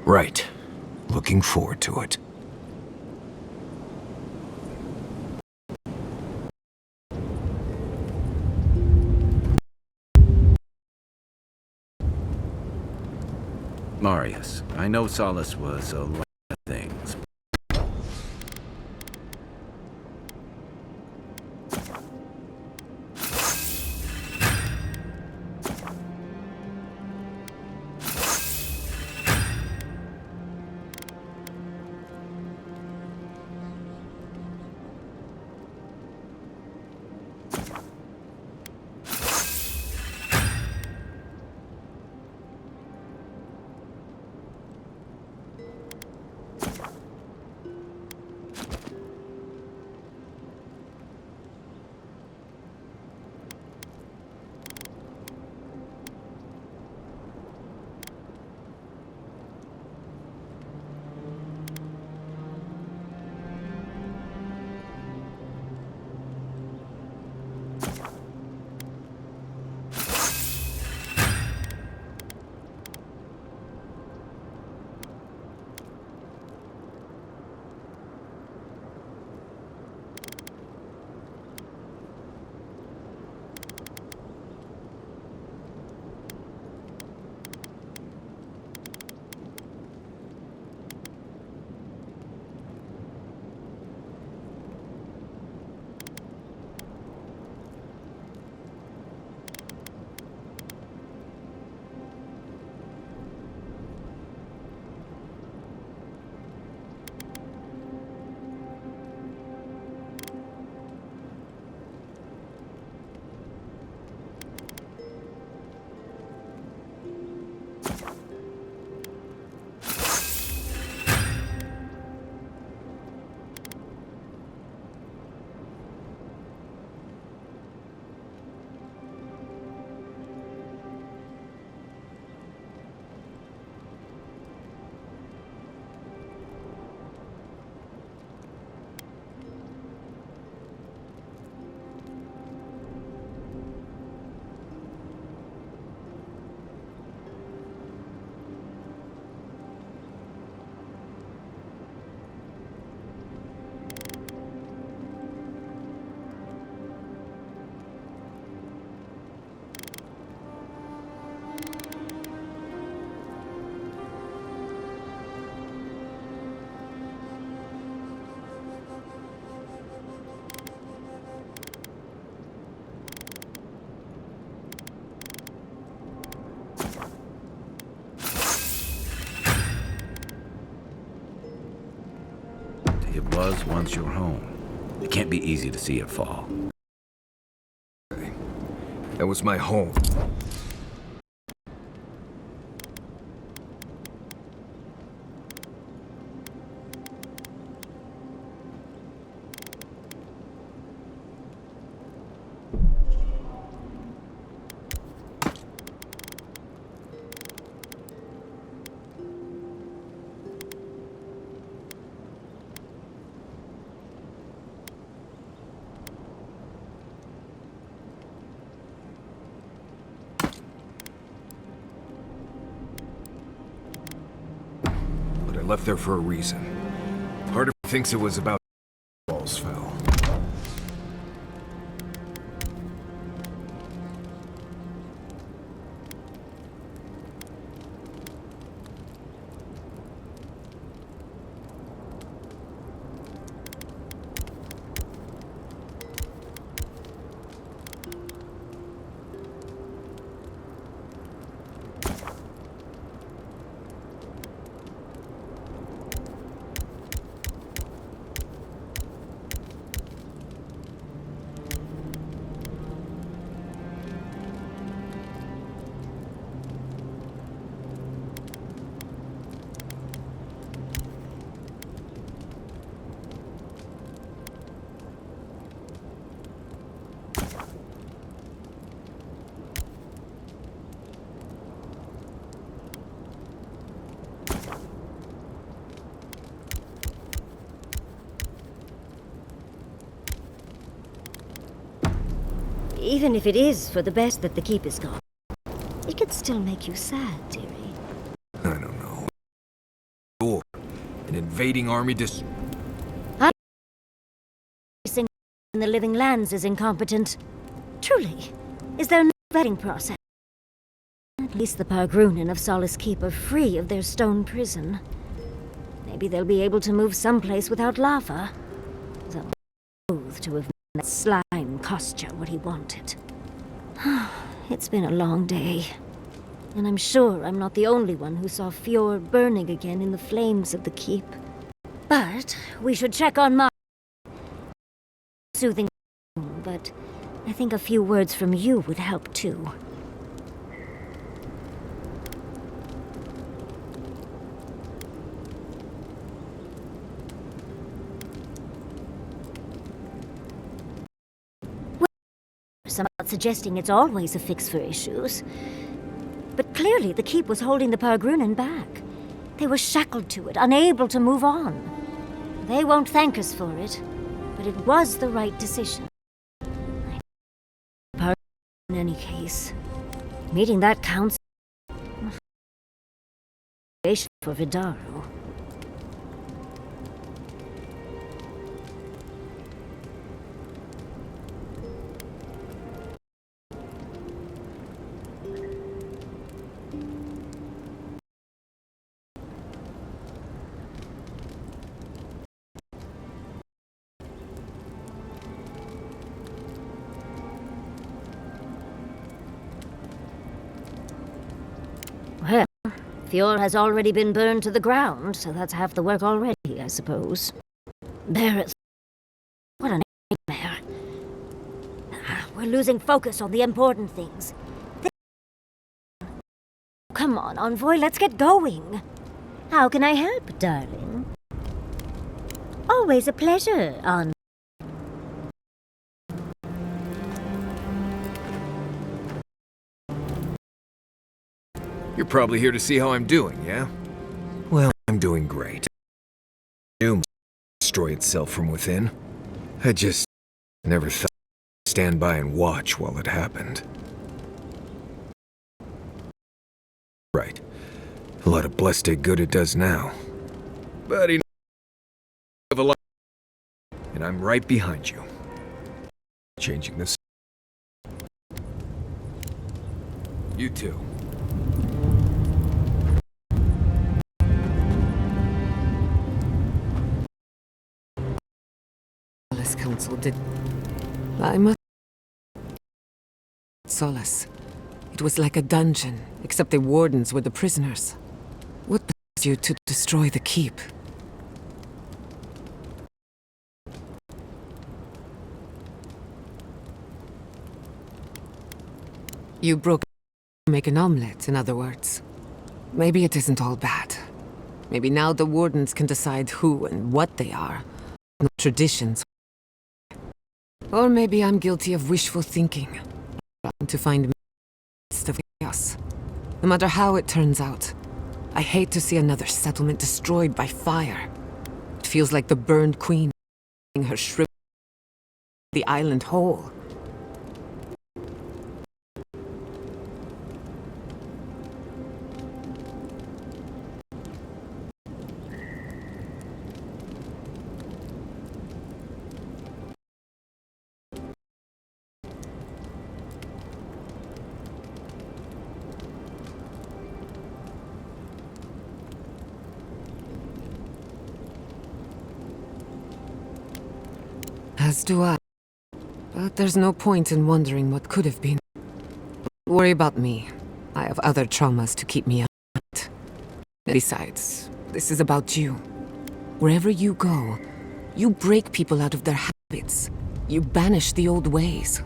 Right. Looking forward to it. Marius, I know Solace was a lot of things. It was once your home. It can't be easy to see it fall. That was my home. left there for a reason. Part of me thinks it was about walls fell. Even if it is for the best that the keep is gone, it could still make you sad, dearie. I don't know. Or an invading army Everything in the living lands is incompetent. Truly, is there no vetting process? At least the Pargrunen of Solace Keep are free of their stone prison. Maybe they'll be able to move someplace without lava. Some loath to have made that slime Kostya what he wanted. It's been a long day. And I'm sure I'm not the only one who saw Fjord burning again in the flames of the keep. But we should check on my soothing, but I think a few words from you would help too. I'm not suggesting it's always a fix for issues. But clearly the keep was holding the Pargrunen back. They were shackled to it, unable to move on. They won't thank us for it, but it was the right decision. In any case, meeting that council for Vidaro. Well, Fjord has already been burned to the ground, so that's half the work already, I suppose. Barrett. What a nightmare. We're losing focus on the important things. Come on, Envoy, let's get going. How can I help, darling? Always a pleasure, Envoy. You're probably here to see how I'm doing, yeah? Well, I'm doing great. Doom destroy itself from within. I just never thought I'd stand by and watch while it happened. Right. A lot of blessed good it does now. But enough of a lot. And I'm right behind you. Changing this. You too. Council did. I must. Solace. It was like a dungeon, except the wardens were the prisoners. What caused you to destroy the keep? You broke to make an omelette, in other words. Maybe it isn't all bad. Maybe now the wardens can decide who and what they are. No traditions. Or maybe I'm guilty of wishful thinking, trying to find midst of chaos. No matter how it turns out, I hate to see another settlement destroyed by fire. It feels like the burned queen, her shriveled the island whole. As do I. But there's no point in wondering what could have been. Don't worry about me. I have other traumas to keep me up. Besides, this is about you. Wherever you go, you break people out of their habits. You banish the old ways.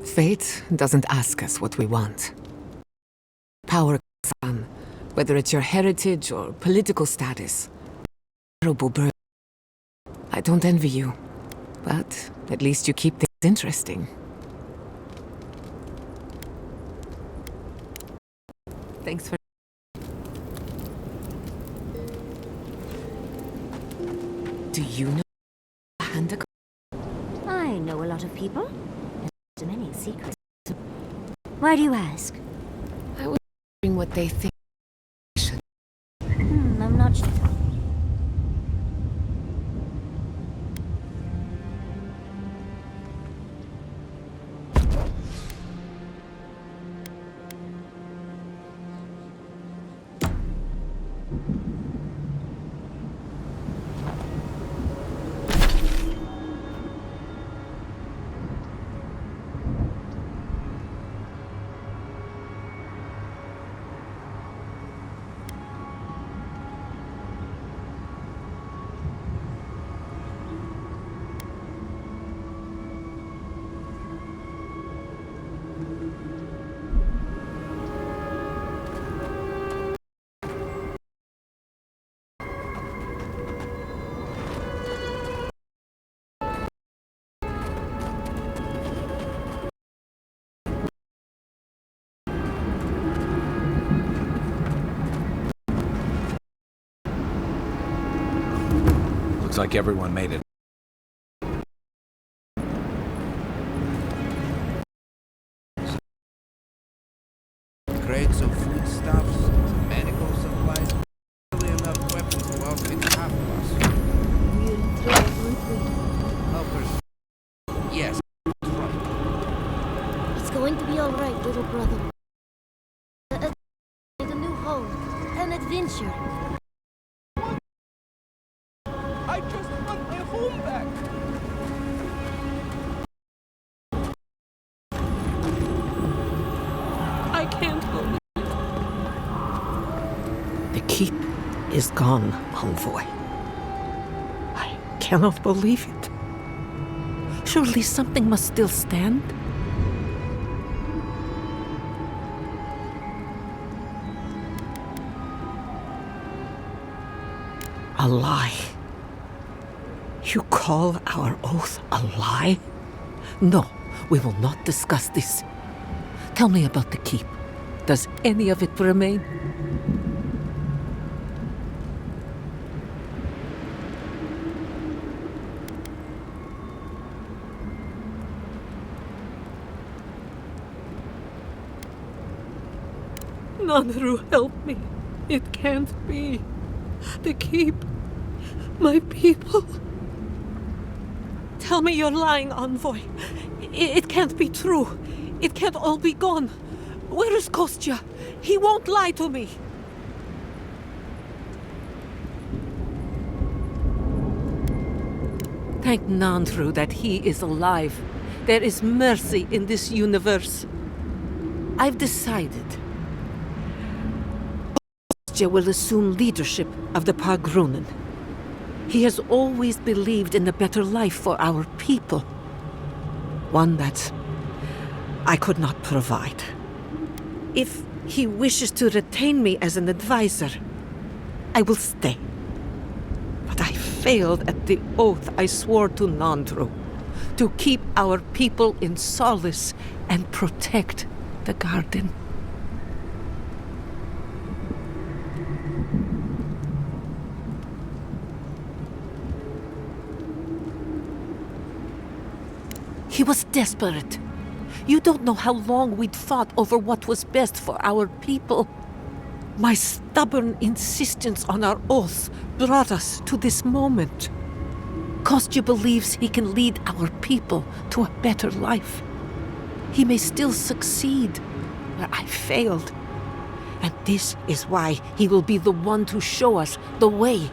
Fate doesn't ask us what we want. Power comes on, whether it's your heritage or political status. Terrible burden. I don't envy you, but at least you keep things interesting. Thanks for... Do you know Handa? I know a lot of people. And many secrets. Why do you ask? I was wondering what they think. I'm not sure. Looks like everyone made it. Crates of foodstuffs, medical supplies, barely enough weapons to outfit half of us. Helpers. Yes, that's right. It's going to be all right, little brother. A new home, an adventure. I just want my home back. I can't believe it. The keep is gone, Envoy. I cannot believe it. Surely something must still stand? A lie. You call our oath a lie? No, we will not discuss this. Tell me about the keep. Does any of it remain? Nanru, help me. It can't be. The keep. My people. Tell me you're lying, Envoy. It can't be true. It can't all be gone. Where is Kostya? He won't lie to me. Thank Nandru that he is alive. There is mercy in this universe. I've decided. Kostya will assume leadership of the Pargrunen. He has always believed in a better life for our people. One that I could not provide. If he wishes to retain me as an advisor, I will stay. But I failed at the oath I swore to Nandru, to keep our people in solace and protect the garden. He was desperate. You don't know how long we'd fought over what was best for our people. My stubborn insistence on our oath brought us to this moment. Kostya believes he can lead our people to a better life. He may still succeed where I failed. And this is why he will be the one to show us the way